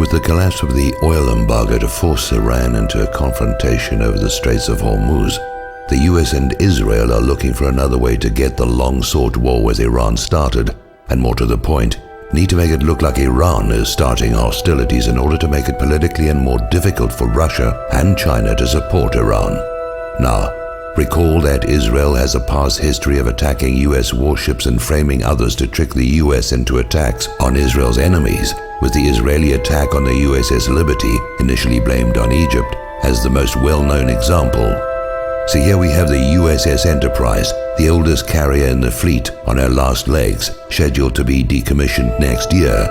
With the collapse of the oil embargo to force Iran into a confrontation over the Straits of Hormuz, the US and Israel are looking for another way to get the long-sought war with Iran started, and more to the point, need to make it look like Iran is starting hostilities in order to make it politically and more difficult for Russia and China to support Iran. Now, recall that Israel has a past history of attacking US warships and framing others to trick the US into attacks on Israel's enemies, with the Israeli attack on the USS Liberty, initially blamed on Egypt, as the most well-known example. So here we have the USS Enterprise, the oldest carrier in the fleet, on her last legs, scheduled to be decommissioned next year.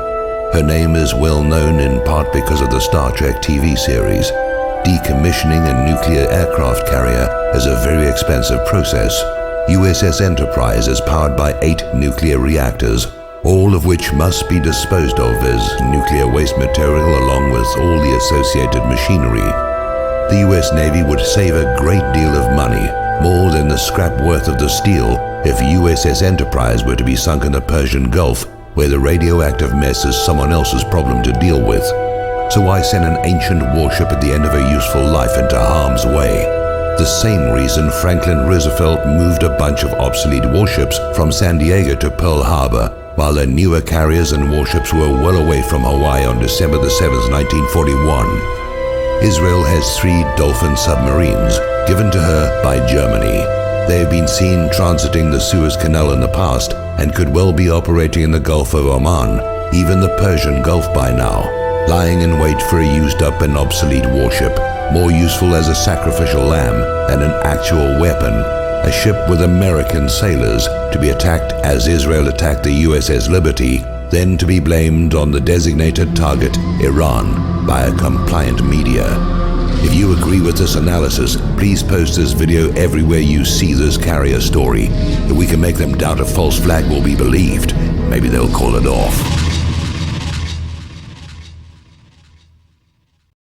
Her name is well known in part because of the Star Trek TV series. Decommissioning a nuclear aircraft carrier is a very expensive process. USS Enterprise is powered by 8 nuclear reactors, all of which must be disposed of as nuclear waste material along with all the associated machinery. The US Navy would save a great deal of money, more than the scrap worth of the steel, if USS Enterprise were to be sunk in the Persian Gulf, where the radioactive mess is someone else's problem to deal with. So why send an ancient warship at the end of a useful life into harm's way? The same reason Franklin Roosevelt moved a bunch of obsolete warships from San Diego to Pearl Harbor, while their newer carriers and warships were well away from Hawaii on December the 7th, 1941. Israel has 3 Dolphin submarines, given to her by Germany. They have been seen transiting the Suez Canal in the past and could well be operating in the Gulf of Oman, even the Persian Gulf by now, lying in wait for a used-up and obsolete warship, more useful as a sacrificial lamb than an actual weapon, a ship with American sailors to be attacked as Israel attacked the USS Liberty, then to be blamed on the designated target, Iran, by a compliant media. If you agree with this analysis, please post this video everywhere you see this carrier story. If we can make them doubt a false flag will be believed, maybe they'll call it off.